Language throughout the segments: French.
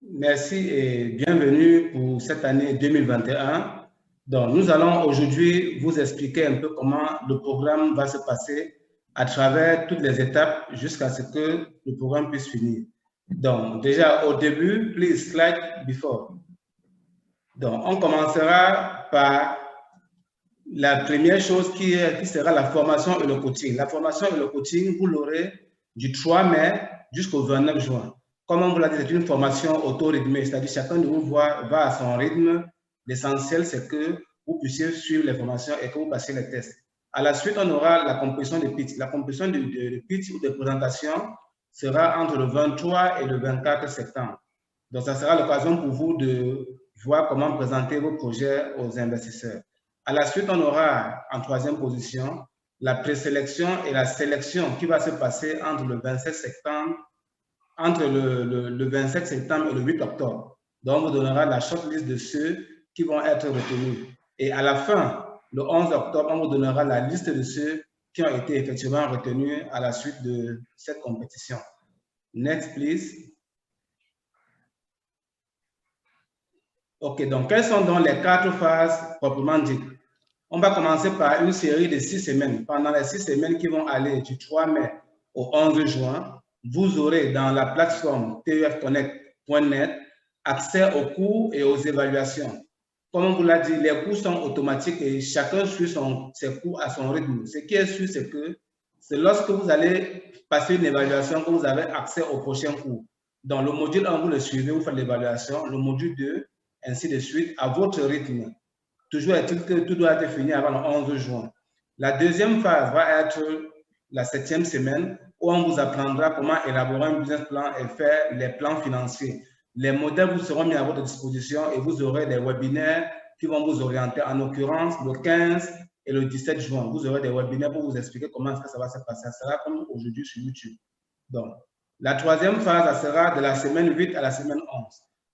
Merci et bienvenue pour cette année 2021. Donc, nous allons aujourd'hui vous expliquer un peu comment le programme va se passer à travers toutes les étapes jusqu'à ce que le programme puisse finir. Donc, déjà au début, please slide before. Donc, on commencera par la première chose qui sera la formation et le coaching. La formation et le coaching, vous l'aurez du 3 mai jusqu'au 29 juin. Comme on vous l'a dit, c'est une formation auto-rythmée, c'est-à-dire chacun de vous va à son rythme. L'essentiel, c'est que vous puissiez suivre les formations et que vous passiez les tests. À la suite, on aura la compétition de pitch. La compétition de pitch ou de présentation sera entre le 23 et le 24 septembre. Donc, ça sera l'occasion pour vous de voir comment présenter vos projets aux investisseurs. À la suite, on aura en troisième position la présélection et la sélection qui va se passer entre le 27 septembre, le 27 septembre et le 8 octobre. Donc, on vous donnera la shortlist de ceux qui vont être retenus. Et à la fin, le 11 octobre, on vous donnera la liste de ceux qui ont été effectivement retenus à la suite de cette compétition. Next, please. OK, donc quelles sont donc les 4 phases proprement dites? On va commencer par une série de 6 semaines. Pendant les 6 semaines qui vont aller du 3 mai au 11 juin, vous aurez dans la plateforme tefconnect.net accès aux cours et aux évaluations. Comme on vous l'a dit, les cours sont automatiques et chacun suit ses cours à son rythme. Ce qui est sûr, c'est que c'est lorsque vous allez passer une évaluation que vous avez accès au prochain cours. Dans le module 1, vous le suivez, vous faites l'évaluation. Le module 2, ainsi de suite, à votre rythme. Toujours est-il que tout doit être fini avant le 11 juin. La deuxième phase va être la 7e semaine où on vous apprendra comment élaborer un business plan et faire les plans financiers. Les modèles vous seront mis à votre disposition et vous aurez des webinaires qui vont vous orienter. En l'occurrence, le 15 et le 17 juin, vous aurez des webinaires pour vous expliquer comment est-ce que ça va se passer. Ça sera comme aujourd'hui sur YouTube. Donc, la troisième phase, ça sera de la semaine 8 à la semaine 11.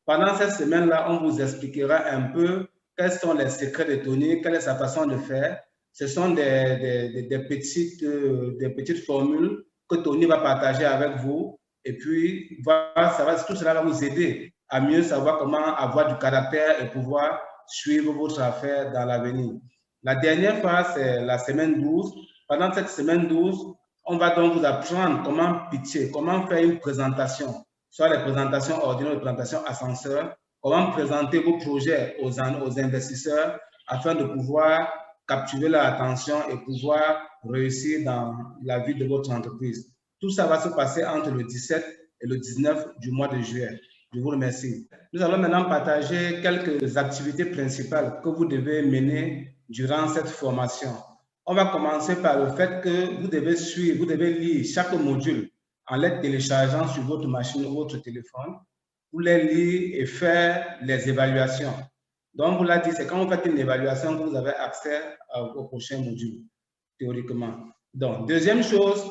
Pendant cette semaine-là, on vous expliquera un peu quels sont les secrets de Tony, quelle est sa façon de faire. Ce sont des petites formules que Tony va partager avec vous. Et puis, tout cela va vous aider à mieux savoir comment avoir du caractère et pouvoir suivre votre affaire dans l'avenir. La dernière phase, c'est la semaine 12. Pendant cette semaine 12, on va donc vous apprendre comment pitcher, comment faire une présentation, soit les présentations ordinaires, les présentations ascenseurs, comment présenter vos projets aux investisseurs afin de pouvoir capturer leur attention et pouvoir réussir dans la vie de votre entreprise. Tout ça va se passer entre le 17 et le 19 du mois de juillet. Je vous remercie. Nous allons maintenant partager quelques activités principales que vous devez mener durant cette formation. On va commencer par le fait que vous devez lire chaque module en les téléchargeant sur votre machine ou votre téléphone. Vous les lire et faire les évaluations. Donc, vous l'a dit, c'est quand vous faites une évaluation que vous avez accès au prochain module, théoriquement. Donc, deuxième chose,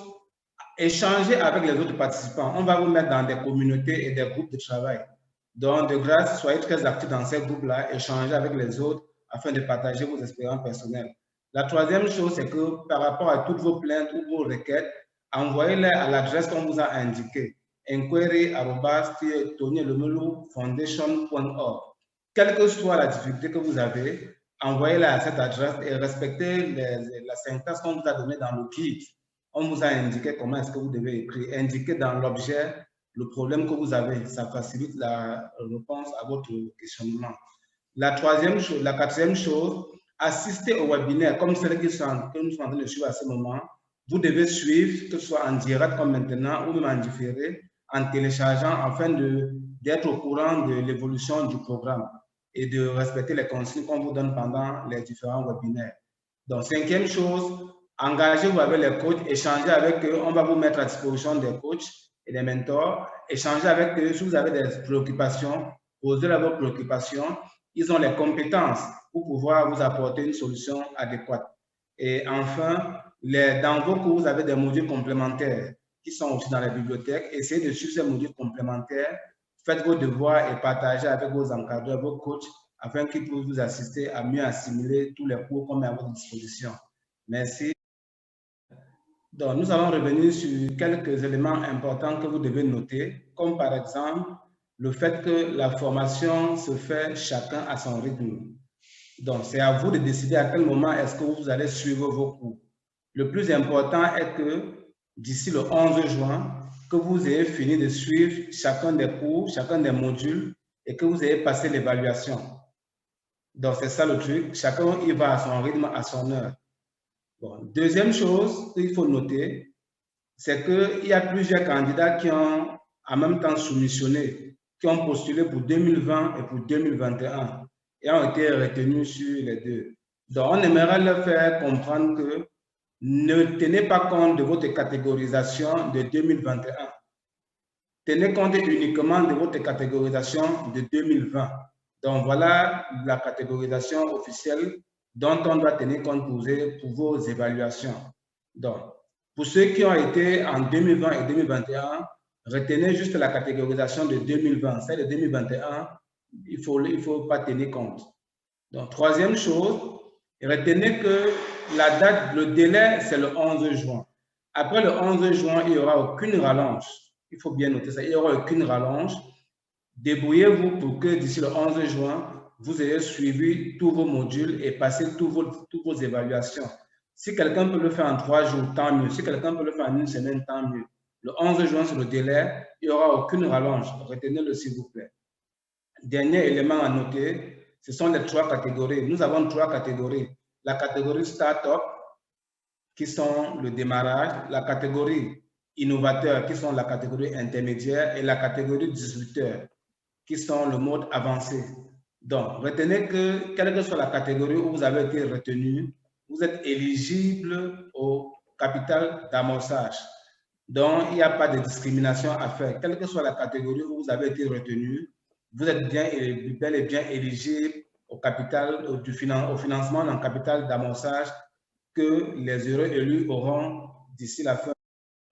échanger avec les autres participants. On va vous mettre dans des communautés et des groupes de travail. Donc, de grâce, soyez très actifs dans ces groupes-là, échangez avec les autres afin de partager vos expériences personnelles. La troisième chose, c'est que par rapport à toutes vos plaintes ou vos requêtes, envoyez-les à l'adresse qu'on vous a indiquée, inquiry@elumelu.fondation.org. Quelle que soit la difficulté que vous avez, envoyez-la à cette adresse et respectez la syntaxe qu'on vous a donnée dans le guide. On vous a indiqué comment est-ce que vous devez écrire. Indiquez dans l'objet le problème que vous avez. Ça facilite la réponse à votre questionnement. La quatrième chose, assistez au webinaire comme celle que nous sommes en train de suivre à ce moment. Vous devez suivre, que ce soit en direct comme maintenant ou même en différé, en téléchargeant afin d'être au courant de l'évolution du programme et de respecter les consignes qu'on vous donne pendant les différents webinaires. Donc, cinquième chose, engagez-vous avec les coachs, échangez avec eux. On va vous mettre à disposition des coachs et des mentors. Échangez avec eux si vous avez des préoccupations, posez-leur vos préoccupations. Ils ont les compétences pour pouvoir vous apporter une solution adéquate. Et enfin, dans vos cours, vous avez des modules complémentaires qui sont aussi dans la bibliothèque. Essayez de suivre ces modules complémentaires. Faites vos devoirs et partagez avec vos encadreurs, vos coachs, afin qu'ils puissent vous assister à mieux assimiler tous les cours qu'on met à votre disposition. Merci. Donc, nous allons revenir sur quelques éléments importants que vous devez noter, comme par exemple le fait que la formation se fait chacun à son rythme. Donc, c'est à vous de décider à quel moment est-ce que vous allez suivre vos cours. Le plus important est que d'ici le 11 juin, que vous ayez fini de suivre chacun des cours, chacun des modules et que vous ayez passé l'évaluation. Donc, c'est ça le truc. Chacun y va à son rythme, à son heure. Bon. Deuxième chose qu'il faut noter, c'est qu'il y a plusieurs candidats qui ont en même temps soumissionné, qui ont postulé pour 2020 et pour 2021 et ont été retenus sur les deux. Donc, on aimerait leur faire comprendre que ne tenez pas compte de votre catégorisation de 2021. Tenez compte uniquement de votre catégorisation de 2020. Donc, voilà la catégorisation officielle dont on doit tenir compte pour vos évaluations. Donc, pour ceux qui ont été en 2020 et 2021, retenez juste la catégorisation de 2020. Celle de 2021, il faut pas tenir compte. Donc, troisième chose, retenez que la date, le délai, c'est le 11 juin. Après le 11 juin, il n'y aura aucune rallonge. Il faut bien noter ça. Il n'y aura aucune rallonge. Débrouillez-vous pour que d'ici le 11 juin, vous ayez suivi tous vos modules et passé toutes vos évaluations. Si quelqu'un peut le faire en 3 jours, tant mieux. Si quelqu'un peut le faire en une semaine, tant mieux. Le 11 juin, c'est le délai. Il n'y aura aucune rallonge. Retenez-le, s'il vous plaît. Dernier élément à noter, ce sont les 3 catégories. Nous avons 3 catégories. La catégorie Start-up, qui sont le démarrage, la catégorie innovateur, qui sont la catégorie intermédiaire, et la catégorie disrupteur, qui sont le mode avancé. Donc, retenez que, quelle que soit la catégorie où vous avez été retenu, vous êtes éligible au capital d'amorçage. Donc, il n'y a pas de discrimination à faire. Quelle que soit la catégorie où vous avez été retenu, vous êtes bel et bien éligible au capital, au financement d'un capital d'amorçage que les heureux élus auront d'ici la fin.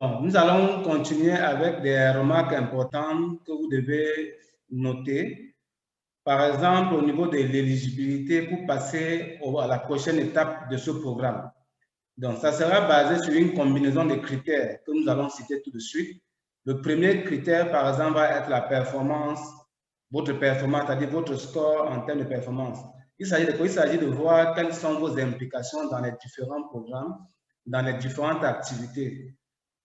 Bon, nous allons continuer avec des remarques importantes que vous devez noter. Par exemple, au niveau de l'éligibilité pour passer à la prochaine étape de ce programme. Donc, ça sera basé sur une combinaison de critères que nous allons citer tout de suite. Le premier critère, par exemple, va être la performance, votre performance, c'est-à-dire votre score en termes de performance. Il s'agit de quoi? Il s'agit de voir quelles sont vos implications dans les différents programmes, dans les différentes activités.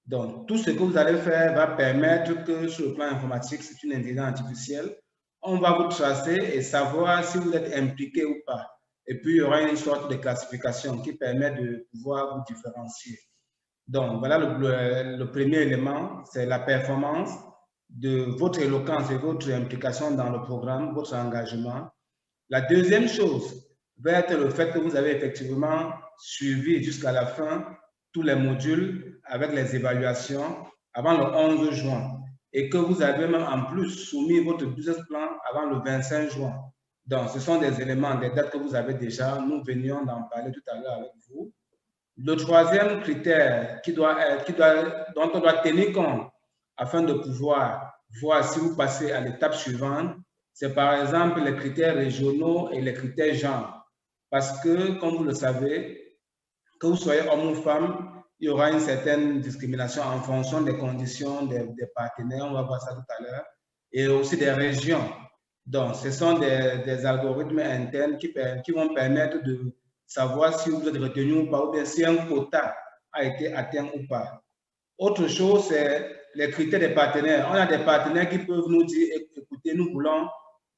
Donc, tout ce que vous allez faire va permettre que sur le plan informatique, c'est une intelligence artificielle, on va vous tracer et savoir si vous êtes impliqué ou pas. Et puis, il y aura une sorte de classification qui permet de pouvoir vous différencier. Donc, voilà le premier élément, c'est la performance de votre éloquence et votre implication dans le programme, votre engagement. La deuxième chose va être le fait que vous avez effectivement suivi jusqu'à la fin tous les modules avec les évaluations avant le 11 juin et que vous avez même en plus soumis votre business plan avant le 25 juin. Donc, ce sont des éléments, des dates que vous avez déjà. Nous venions d'en parler tout à l'heure avec vous. Le troisième critère dont on doit tenir compte afin de pouvoir voir si vous passez à l'étape suivante, c'est par exemple les critères régionaux et les critères genre. Parce que, comme vous le savez, que vous soyez homme ou femme, il y aura une certaine discrimination en fonction des conditions des partenaires, on va voir ça tout à l'heure, et aussi des régions. Donc, ce sont des algorithmes internes qui vont permettre de savoir si vous êtes retenu ou pas, ou bien si un quota a été atteint ou pas. Autre chose, c'est les critères des partenaires. On a des partenaires qui peuvent nous dire, écoutez, nous voulons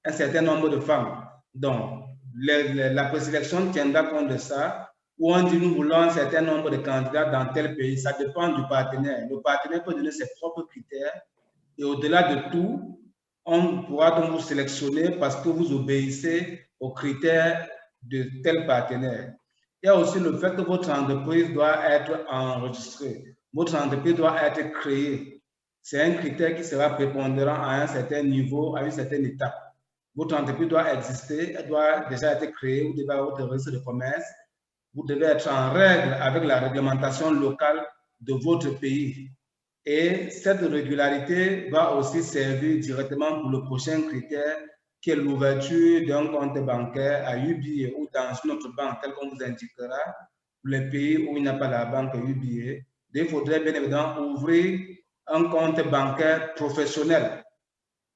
un certain nombre de femmes. Donc, la présélection tiendra compte de ça, ou on dit, nous voulons un certain nombre de candidats dans tel pays. Ça dépend du partenaire. Le partenaire peut donner ses propres critères, et au-delà de tout, on pourra donc vous sélectionner parce que vous obéissez aux critères de tel partenaire. Il y a aussi le fait que votre entreprise doit être enregistrée. Votre entreprise doit être créée. C'est un critère qui sera prépondérant à un certain niveau, à une certaine étape. Votre entreprise doit exister, elle doit déjà être créée, vous devez avoir votre registre de commerce, vous devez être en règle avec la réglementation locale de votre pays. Et cette régularité va aussi servir directement pour le prochain critère qui est l'ouverture d'un compte bancaire à UBA ou dans une autre banque, tel qu'on vous indiquera, pour les pays où il n'y a pas la banque UBA. Il faudrait bien évidemment ouvrir un compte bancaire professionnel.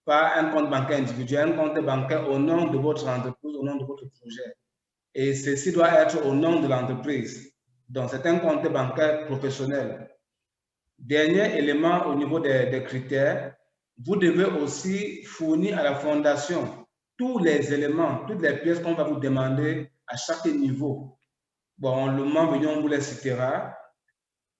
pas un compte bancaire individuel, un compte bancaire au nom de votre entreprise, au nom de votre projet. Et ceci doit être au nom de l'entreprise. Donc, c'est un compte bancaire professionnel. Dernier élément au niveau des critères, vous devez aussi fournir à la fondation tous les éléments, toutes les pièces qu'on va vous demander à chaque niveau. Bon, le membre on vous les citera.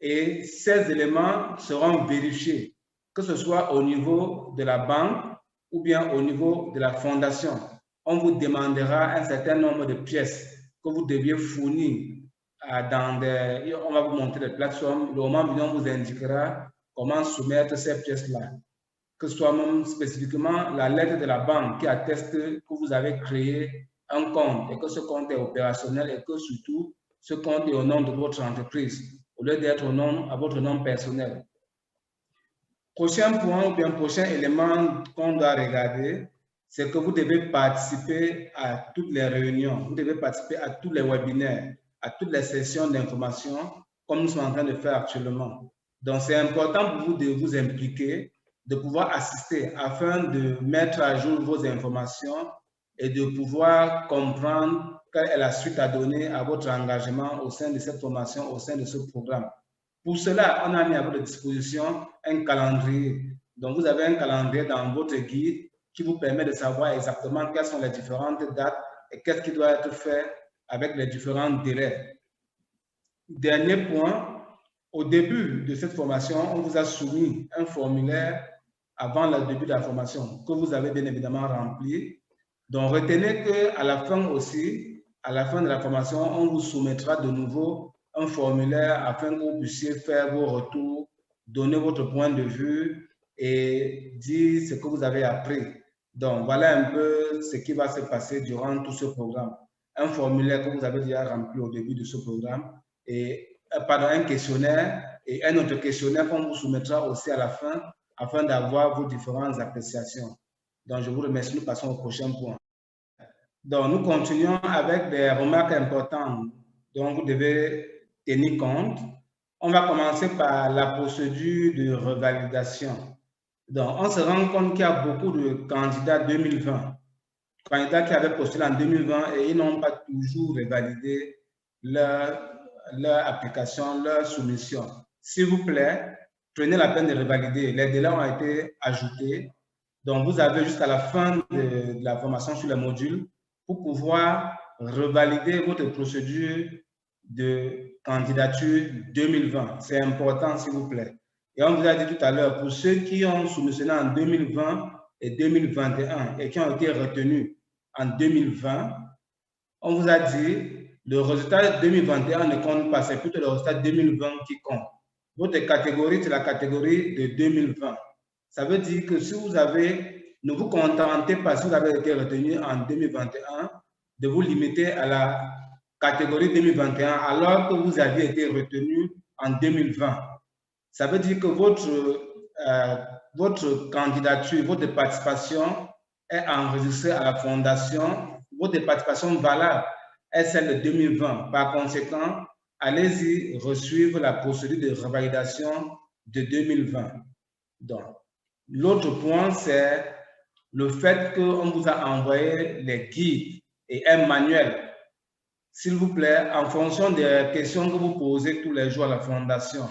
Et ces éléments seront vérifiés, que ce soit au niveau de la banque ou bien au niveau de la fondation. On vous demandera un certain nombre de pièces que vous deviez fournir on va vous montrer des plateformes. Le membre on vous indiquera comment soumettre ces pièces-là, que ce soit même spécifiquement la lettre de la banque qui atteste que vous avez créé un compte et que ce compte est opérationnel et que surtout ce compte est au nom de votre entreprise au lieu d'être à votre nom personnel. Prochain point ou bien prochain élément qu'on doit regarder, c'est que vous devez participer à toutes les réunions, vous devez participer à tous les webinaires, à toutes les sessions d'information comme nous sommes en train de faire actuellement. Donc, c'est important pour vous de vous impliquer, de pouvoir assister afin de mettre à jour vos informations et de pouvoir comprendre quelle est la suite à donner à votre engagement au sein de cette formation, au sein de ce programme. Pour cela, on a mis à votre disposition un calendrier. Donc, vous avez un calendrier dans votre guide qui vous permet de savoir exactement quelles sont les différentes dates et qu'est-ce qui doit être fait avec les différents délais. Dernier point, au début de cette formation, on vous a soumis un formulaire avant le début de la formation que vous avez bien évidemment rempli. Donc, retenez qu'à la fin aussi, à la fin de la formation, on vous soumettra de nouveau un formulaire afin que vous puissiez faire vos retours, donner votre point de vue et dire ce que vous avez appris. Donc, voilà un peu ce qui va se passer durant tout ce programme. Un formulaire que vous avez déjà rempli au début de ce programme et un questionnaire et un autre questionnaire qu'on vous soumettra aussi à la fin afin d'avoir vos différentes appréciations. Donc, je vous remercie. Nous passons au prochain point. Donc, nous continuons avec des remarques importantes dont vous devez tenir compte. On va commencer par la procédure de revalidation. Donc, on se rend compte qu'il y a beaucoup de candidats 2020, candidats qui avaient postulé en 2020 et ils n'ont pas toujours revalidé leur application, leur soumission. S'il vous plaît, prenez la peine de revalider. Les délais ont été ajoutés. Donc, vous avez jusqu'à la fin de la formation sur les modules pour pouvoir revalider votre procédure de candidature 2020. C'est important, s'il vous plaît. Et on vous a dit tout à l'heure, pour ceux qui ont soumissionné en 2020 et 2021 et qui ont été retenus en 2020, on vous a dit le résultat 2021 ne compte pas, c'est plutôt le résultat 2020 qui compte. Votre catégorie, c'est la catégorie de 2020. Ça veut dire que si vous avez, ne vous contentez pas, si vous avez été retenu en 2021, de vous limiter à la catégorie 2021 alors que vous aviez été retenu en 2020. Ça veut dire que votre candidature, votre participation est enregistrée à la Fondation. Votre participation valable est celle de 2020. Par conséquent, allez-y resuivre la procédure de revalidation de 2020. Donc, l'autre point, c'est le fait qu'on vous a envoyé les guides et un manuel. S'il vous plaît, en fonction des questions que vous posez tous les jours à la Fondation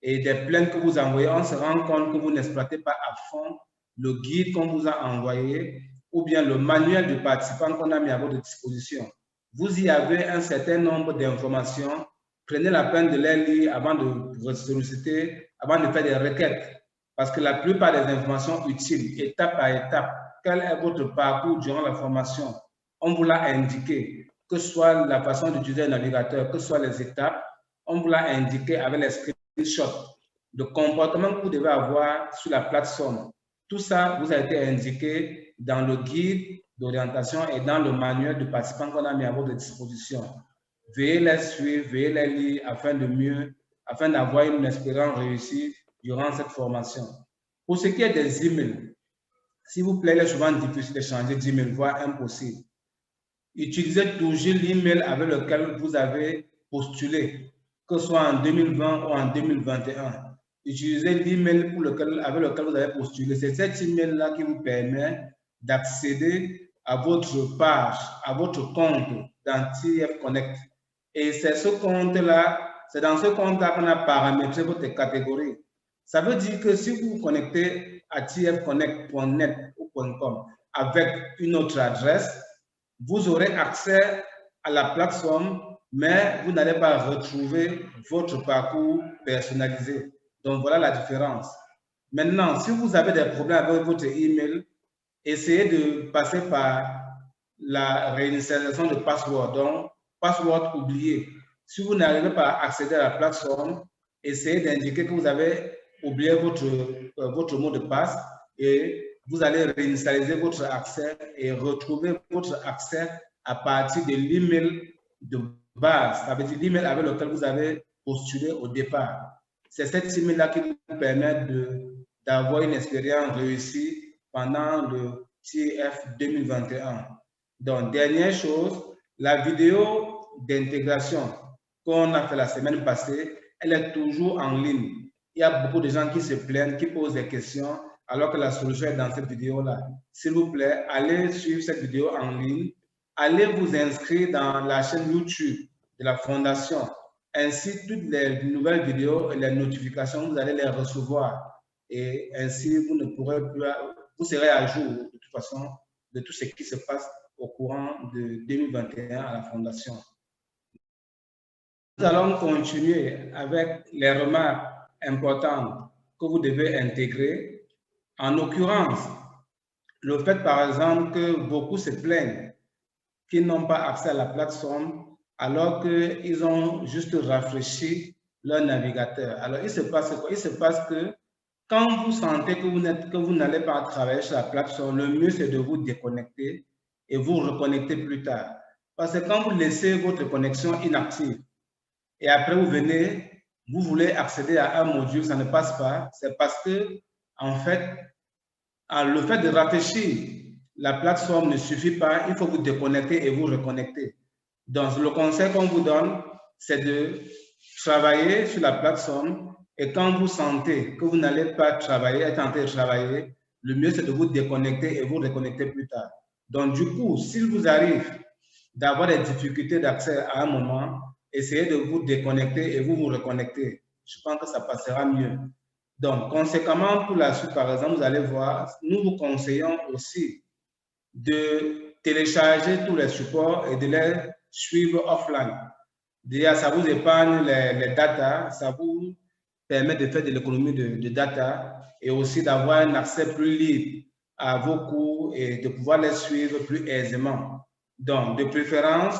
et des plaintes que vous envoyez, on se rend compte que vous n'exploitez pas à fond le guide qu'on vous a envoyé ou bien le manuel de participant qu'on a mis à votre disposition. Vous y avez un certain nombre d'informations. Prenez la peine de les lire avant de solliciter, avant de faire des requêtes. Parce que la plupart des informations utiles, étape par étape, quel est votre parcours durant la formation, on vous l'a indiqué, que ce soit la façon d'utiliser un navigateur, que ce soit les étapes, on vous l'a indiqué avec les screenshots, le comportement que vous devez avoir sur la plateforme. Tout ça vous a été indiqué dans le guide d'orientation et dans le manuel de participants qu'on a mis à votre disposition. Veuillez les suivre, veuillez les lire afin d'avoir une expérience réussie durant cette formation. Pour ce qui est des emails, s'il vous plaît, il est souvent difficile de changer d'email, voire impossible. Utilisez toujours l'email avec lequel vous avez postulé, que ce soit en 2020 ou en 2021. utilisez l'email avec lequel vous avez postulé. C'est cet email-là qui vous permet d'accéder à votre page, à votre compte dans TEEP Connect. Et c'est ce compte-là, c'est dans ce compte-là qu'on a paramétré votre catégorie. Ça veut dire que si vous vous connectez à teepconnect.net ou .com avec une autre adresse, vous aurez accès à la plateforme, mais vous n'allez pas retrouver votre parcours personnalisé. Donc, voilà la différence. Maintenant, si vous avez des problèmes avec votre email, essayez de passer par la réinitialisation de password. Donc, password oublié. Si vous n'arrivez pas à accéder à la plateforme, essayez d'indiquer que vous avez oublié votre mot de passe et vous allez réinitialiser votre accès et retrouver votre accès à partir de l'email de base. Ça veut dire l'email avec lequel vous avez postulé au départ. C'est cet email-là qui vous permet d'avoir une expérience réussie pendant le TEEP 2021. Donc, dernière chose, la vidéo d'intégration qu'on a fait la semaine passée, elle est toujours en ligne. Il y a beaucoup de gens qui se plaignent, qui posent des questions, alors que la solution est dans cette vidéo-là. S'il vous plaît, allez suivre cette vidéo en ligne. Allez vous inscrire dans la chaîne YouTube de la Fondation. Ainsi, toutes les nouvelles vidéos et les notifications, vous allez les recevoir. Et ainsi, vous ne pourrez plus, vous serez à jour de toute façon de tout ce qui se passe au courant de 2021 à la Fondation. Nous allons continuer avec les remarques importantes que vous devez intégrer. En l'occurrence, le fait, par exemple, que beaucoup se plaignent qu'ils n'ont pas accès à la plateforme alors qu'ils ont juste rafraîchi leur navigateur. Alors, il se passe quoi? Il se passe que quand vous sentez que vous n'allez pas travailler sur la plateforme, le mieux c'est de vous déconnecter et vous reconnecter plus tard. Parce que quand vous laissez votre connexion inactive et après vous venez, vous voulez accéder à un module, ça ne passe pas. C'est parce que, en fait, le fait de rafraîchir la plateforme ne suffit pas. Il faut vous déconnecter et vous reconnecter. Donc, le conseil qu'on vous donne, c'est de travailler sur la plateforme. Et quand vous sentez que vous n'allez pas travailler, être en train de travailler, le mieux c'est de vous déconnecter et vous reconnecter plus tard. Donc du coup, s'il vous arrive d'avoir des difficultés d'accès à un moment, essayez de vous déconnecter et vous vous reconnecter. Je pense que ça passera mieux. Donc, conséquemment, pour la suite, par exemple, vous allez voir, nous vous conseillons aussi de télécharger tous les supports et de les suivre offline. Déjà, ça vous épargne les data, ça vous permet de faire de l'économie de data et aussi d'avoir un accès plus libre à vos cours et de pouvoir les suivre plus aisément. Donc, de préférence,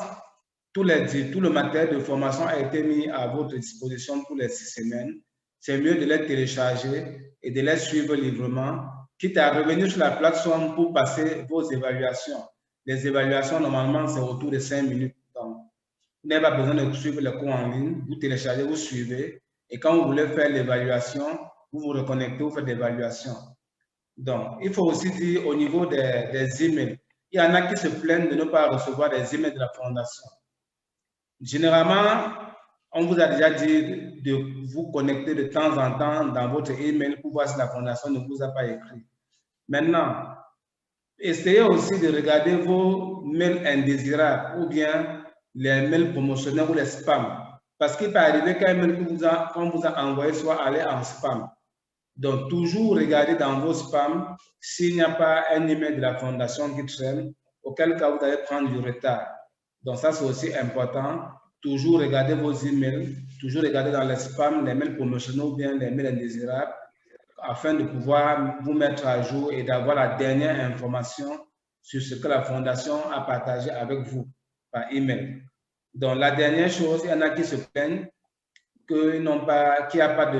tout le matériel de formation a été mis à votre disposition pour les 6 semaines. C'est mieux de les télécharger et de les suivre librement, quitte à revenir sur la plateforme pour passer vos évaluations. Les évaluations, normalement, c'est autour de 5 minutes. Donc, vous n'avez pas besoin de suivre les cours en ligne. Vous téléchargez, vous suivez. Et quand vous voulez faire l'évaluation, vous vous reconnectez, vous faites l'évaluation. Donc, il faut aussi dire au niveau des emails, il y en a qui se plaignent de ne pas recevoir des emails de la Fondation. Généralement, on vous a déjà dit de vous connecter de temps en temps dans votre email pour voir si la Fondation ne vous a pas écrit. Maintenant, essayez aussi de regarder vos mails indésirables ou bien les mails promotionnels ou les spams. Parce qu'il peut arriver qu'un mail qu'on vous a envoyé soit allé en spam. Donc, toujours regardez dans vos spams s'il n'y a pas un email de la Fondation qui traîne, auquel cas vous allez prendre du retard. Donc, ça, c'est aussi important. Toujours regarder vos emails, toujours regarder dans les spams, les mails promotionnels ou bien les mails indésirables, afin de pouvoir vous mettre à jour et d'avoir la dernière information sur ce que la Fondation a partagé avec vous par email. Donc, la dernière chose, il y en a qui se plaignent qu'il n'y a pas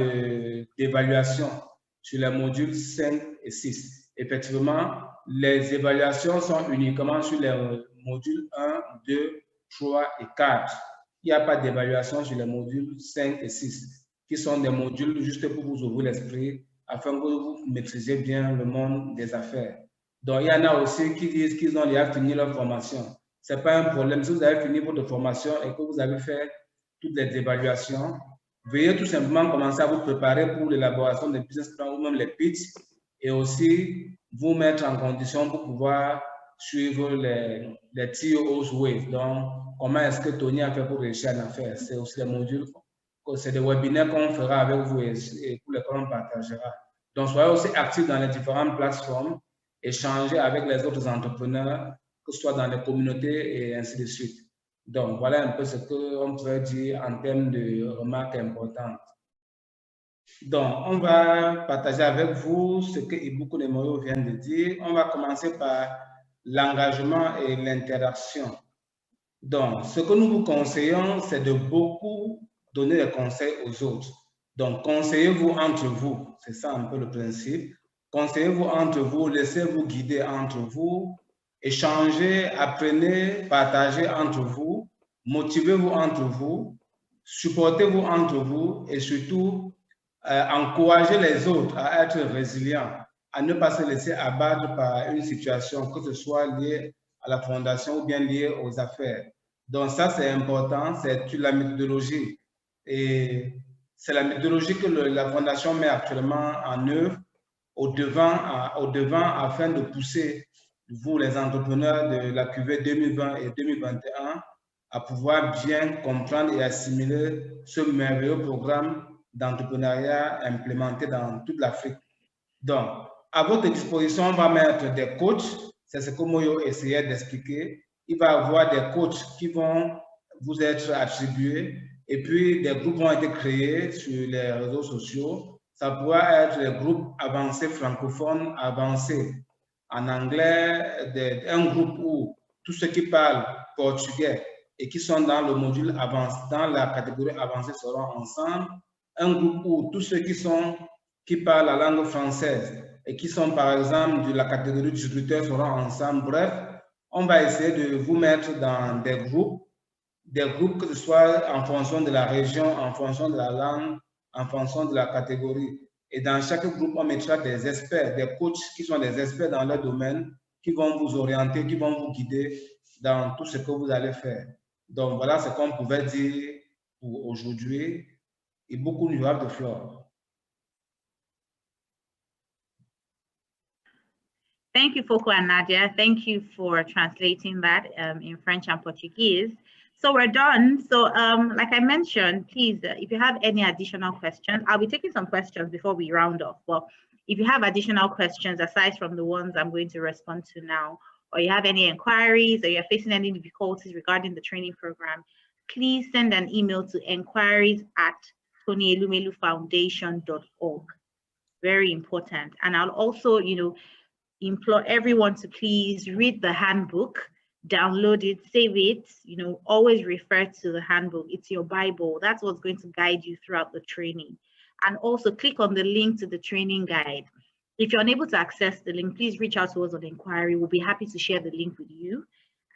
d'évaluation sur les modules 5 et 6. Effectivement, les évaluations sont uniquement sur les modules 1, 2, 3 et 4. Il n'y a pas d'évaluation sur les modules 5 et 6, qui sont des modules juste pour vous ouvrir l'esprit, afin que vous maîtrisiez bien le monde des affaires. Donc, il y en a aussi qui disent qu'ils ont déjà fini leur formation. Ce n'est pas un problème. Si vous avez fini votre formation et que vous avez fait toutes les évaluations, veuillez tout simplement commencer à vous préparer pour l'élaboration des business plans ou même les pitchs et aussi vous mettre en condition pour pouvoir suivre les TO's Way. Donc, comment est-ce que Tony a fait pour réussir en affaires? C'est aussi des modules, c'est des webinaires qu'on fera avec vous et pour lesquels on partagera. Donc, soyez aussi actifs dans les différentes plateformes, échangez avec les autres entrepreneurs, que ce soit dans les communautés et ainsi de suite. Donc, voilà un peu ce qu'on pourrait dire en termes de remarques importantes. Donc, on va partager avec vous ce que Ibuku Nemoyo vient de dire. On va commencer par l'engagement et l'interaction. Donc, ce que nous vous conseillons, c'est de beaucoup donner des conseils aux autres. Donc, conseillez-vous entre vous. C'est ça un peu le principe. Conseillez-vous entre vous, laissez-vous guider entre vous, échangez, apprenez, partagez entre vous, motivez-vous entre vous, supportez-vous entre vous et surtout, encouragez les autres à être résilients, à ne pas se laisser abattre par une situation, que ce soit liée à la fondation ou bien liée aux affaires. Donc ça, c'est important, c'est la méthodologie. Et c'est la méthodologie que la fondation met actuellement en œuvre au devant afin de pousser vous, les entrepreneurs de la QV 2020 et 2021, à pouvoir bien comprendre et assimiler ce merveilleux programme d'entrepreneuriat implémenté dans toute l'Afrique. Donc, à votre disposition, on va mettre des coachs. C'est ce que Moyo essayait d'expliquer. Il va y avoir des coachs qui vont vous être attribués et puis des groupes vont être créés sur les réseaux sociaux. Ça pourra être des groupes avancés francophones, avancés en anglais, un groupe où tous ceux qui parlent portugais et qui sont dans le module avancé, dans la catégorie avancée seront ensemble. Un groupe où tous ceux qui parlent la langue française et qui sont par exemple de la catégorie distributeur seront ensemble. Bref, on va essayer de vous mettre dans des groupes que ce soit en fonction de la région, en fonction de la langue, en fonction de la catégorie. Et dans chaque groupe, on mettra des experts, des coachs qui sont des experts dans leur domaine, qui vont vous orienter, qui vont vous guider dans tout ce que vous allez faire. Donc voilà ce qu'on pouvait dire pour aujourd'hui. Et beaucoup you have the floor. Thank you, Foko and Nadia. Thank you for translating that in French and Portuguese. So we're done. So like I mentioned, please, if you have any additional questions, I'll be taking some questions before we round off. But if you have additional questions, aside from the ones I'm going to respond to now, or you have any inquiries, or you're facing any difficulties regarding the training program, please send an email to enquiries@tonyelumelu.foundation.org. Very important. And I'll also, implore everyone to please read the handbook, download it, save it, always refer to the handbook. It's your Bible. That's what's going to guide you throughout the training. And also click on the link to the training guide. If you're unable to access the link, please reach out to us on inquiry. We'll be happy to share the link with you.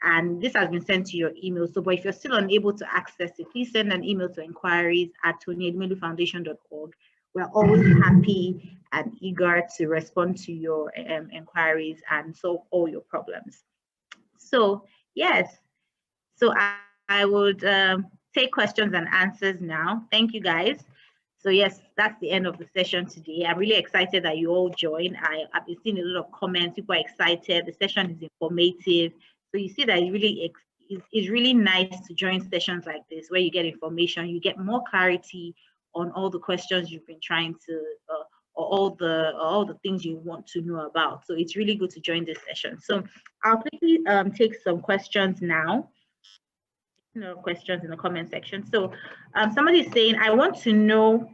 And this has been sent to your email. So, but if you're still unable to access it, please send an email to enquiries@tonyelumelu.foundation.org. We're always happy and eager to respond to your inquiries and solve all your problems. So yes, so I would take questions and answers now. Thank you guys. So yes, that's the end of the session today. I'm really excited that you all joined. I've been seeing a lot of comments. People are excited. The session is informative. So you see that it's really nice to join sessions like this where you get information, you get more clarity on all the questions you've been trying to, or all the things you want to know about. So it's really good to join this session. So I'll quickly take some questions now. Questions in the comment section. So somebody is saying, I want to know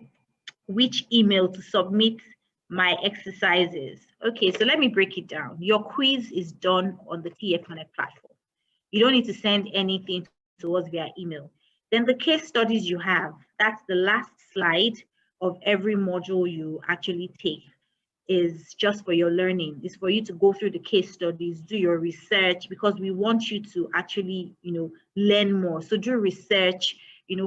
which email to submit my exercises. Okay, so let me break it down. Your quiz is done on the TEEP Connect platform. You don't need to send anything to us via email. Then the case studies you have, that's the last slide of every module you actually take, is just for your learning. It's for you to go through the case studies, do your research, because we want you to actually, learn more. So do research,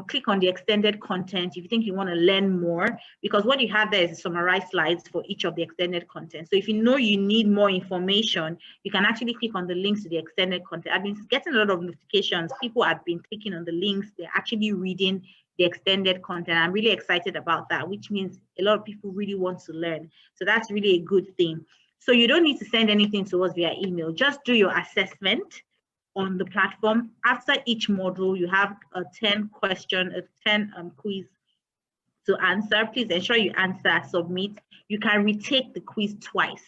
click on the extended content if you think you want to learn more, because what you have there is summarized slides for each of the extended content. So if you know you need more information, you can actually click on the links to the extended content. I've been getting a lot of notifications. People have been clicking on the links. They're actually reading the extended content. I'm really excited about that, which means a lot of people really want to learn. So that's really a good thing. So you don't need to send anything to us via email. Just do your assessment on the platform. After each module, you have a 10 quiz to answer. Please ensure you answer, submit. You can retake the quiz twice.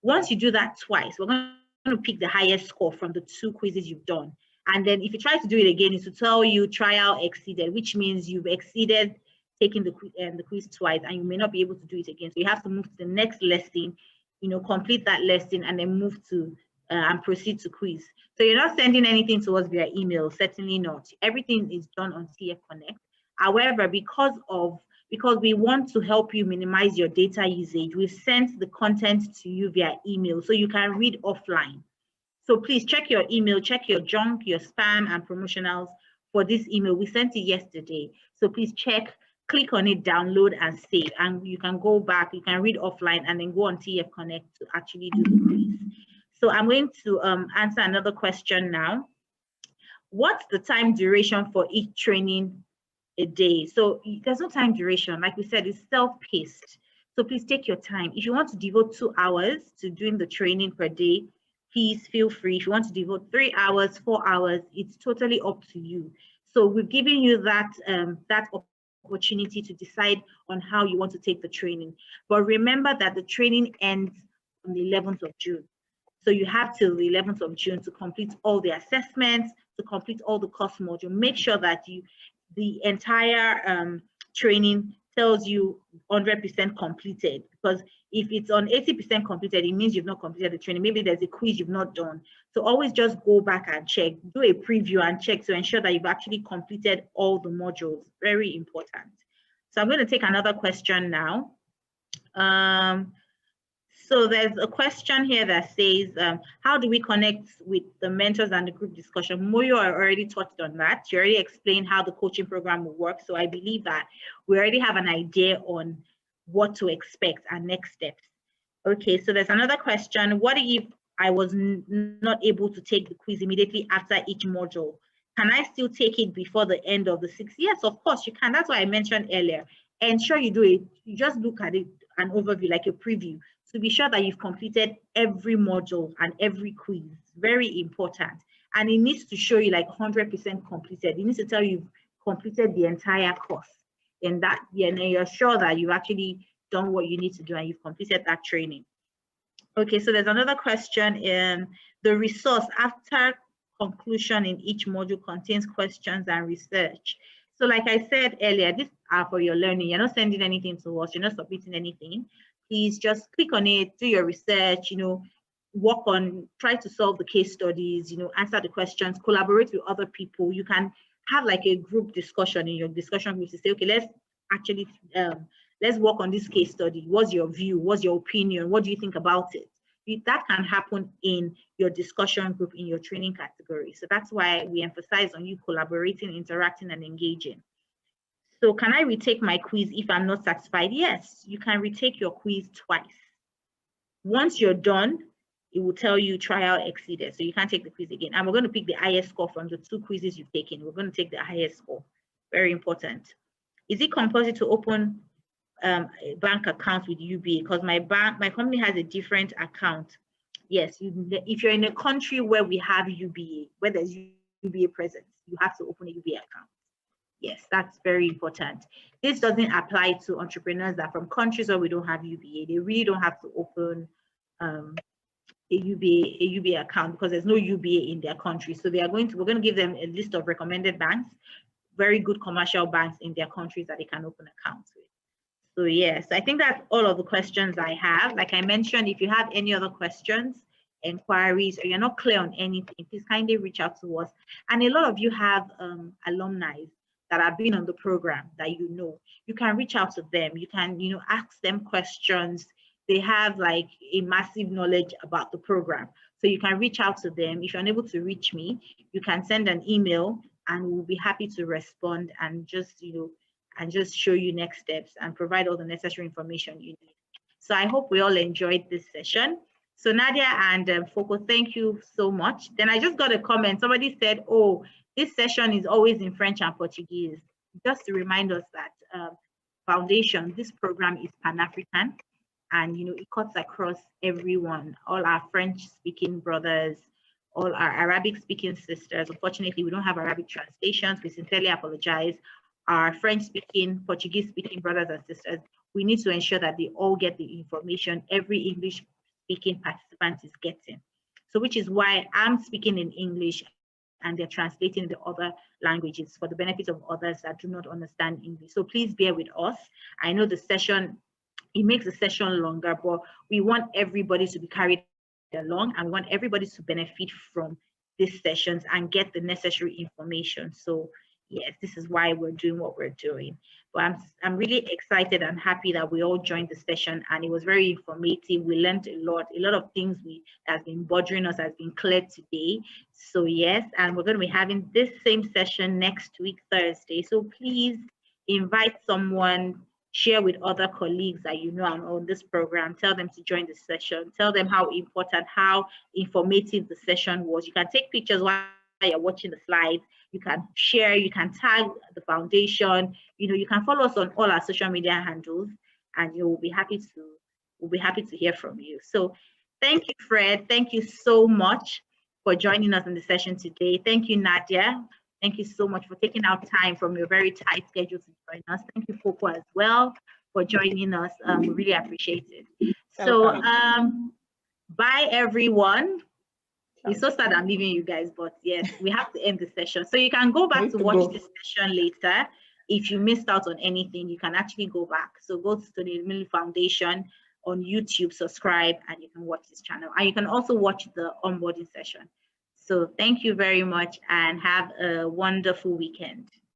Once you do that twice, we're going to pick the highest score from the 2 quizzes you've done. And then if you try to do it again, it's to tell you trial exceeded, which means you've exceeded taking the quiz twice, and you may not be able to do it again. So you have to move to the next lesson, complete that lesson, and then move to and proceed to quiz. So you're not sending anything to us via email, certainly not. Everything is done on TF Connect. However, because we want to help you minimize your data usage, we've sent the content to you via email so you can read offline. So please check your email, check your junk, your spam, and promotionals for this email. We sent it yesterday. So please check, click on it, download, and save. And you can go back, you can read offline, and then go on TF Connect to actually do the quiz. So I'm going to answer another question now. What's the time duration for each training a day? So there's no time duration. Like we said, it's self-paced. So please take your time. If you want to devote 2 hours to doing the training per day, please feel free. If you want to devote 3 hours, 4 hours, it's totally up to you. So we've given you that opportunity to decide on how you want to take the training. But remember that the training ends on the 11th of June. So you have till the 11th of June to complete all the assessments, to complete all the course module. Make sure that the entire training tells you 100% completed, because if it's on 80% completed, it means you've not completed the training. Maybe there's a quiz you've not done. So always just go back and check, do a preview and check to ensure that you've actually completed all the modules. Very important. So I'm going to take another question now. So there's a question here that says, how do we connect with the mentors and the group discussion? Moyo already touched on that. She already explained how the coaching program will work. So I believe that we already have an idea on what to expect and next steps. Okay, so there's another question. What if I was not able to take the quiz immediately after each module? Can I still take it before the end of the 6? Yes, of course you can. That's why I mentioned earlier. Ensure you do it. You just look at it, an overview, like a preview, to be sure that you've completed every module and every quiz. Very important. And it needs to show you like 100% completed. It needs to tell you you've completed the entire course. And that, then you're sure that you've actually done what you need to do and you've completed that training. Okay, so there's another question. The resource after conclusion in each module contains questions and research. So like I said earlier, these are for your learning. You're not sending anything to us. You're not submitting anything. Please just click on it, do your research, work on, try to solve the case studies, answer the questions, collaborate with other people. You can have like a group discussion in your discussion group to say, okay, let's actually, let's work on this case study. What's your view? What's your opinion? What do you think about it? That can happen in your discussion group in your training category. So that's why we emphasize on you collaborating, interacting, and engaging. So can I retake my quiz if I'm not satisfied? Yes, you can retake your quiz twice. Once you're done, it will tell you trial exceeded. So you can't take the quiz again. And we're going to pick the highest score from the 2 quizzes you've taken. We're going to take the highest score. Very important. Is it compulsory to open a bank account with UBA? Because my company has a different account. Yes, if you're in a country where we have UBA, where there's UBA presence, you have to open a UBA account. Yes, that's very important. This doesn't apply to entrepreneurs that are from countries where we don't have UBA. They really don't have to open a UBA account because there's no UBA in their country. So we're going to give them a list of recommended banks, very good commercial banks in their countries that they can open accounts with. So yes, I think that's all of the questions I have. Like I mentioned, if you have any other questions, inquiries, or you're not clear on anything, please kindly reach out to us. And a lot of you have alumni that have been on the program that you can reach out to them. You can ask them questions. They have like a massive knowledge about the program. So you can reach out to them. If you're unable to reach me, you can send an email and we'll be happy to respond and just show you next steps and provide all the necessary information you need. So I hope we all enjoyed this session. So Nadia and Foko, thank you so much. Then I just got a comment. Somebody said, oh, this session is always in French and Portuguese. just to remind us that Foundation, this program is Pan-African, and it cuts across everyone, all our French-speaking brothers, all our Arabic-speaking sisters. Unfortunately, we don't have Arabic translations. We sincerely apologize. Our French-speaking, Portuguese-speaking brothers and sisters, we need to ensure that they all get the information every English-speaking participant is getting. So which is why I'm speaking in English and they're translating the other languages for the benefit of others that do not understand English. So please bear with us. I know the session, it makes the session longer, but we want everybody to be carried along and we want everybody to benefit from these sessions and get the necessary information. So yes, this is why we're doing what we're doing. But I'm really excited and happy that we all joined the session, and it was very informative. We learned a lot of things that has been bothering us has been cleared today. So yes, and we're going to be having this same session next week, Thursday. So please invite someone, share with other colleagues that you know are on this program, tell them to join the session, tell them how important, how informative the session was. You can take pictures while you're watching the slides, you can share, you can tag the foundation, you can follow us on all our social media handles, and we'll be happy to hear from you. So thank you, Fred. Thank you so much for joining us in the session today. Thank you, Nadia. Thank you so much for taking out time from your very tight schedule to join us. Thank you, Coco, as well, for joining us. We really appreciate it. So bye, everyone. It's so sad I'm leaving you guys, but yes, we have to end the session. So you can go back to watch this session later. If you missed out on anything, you can actually go back. So go to the Elumelu Foundation on YouTube, subscribe, and you can watch this channel. And you can also watch the onboarding session. So thank you very much and have a wonderful weekend.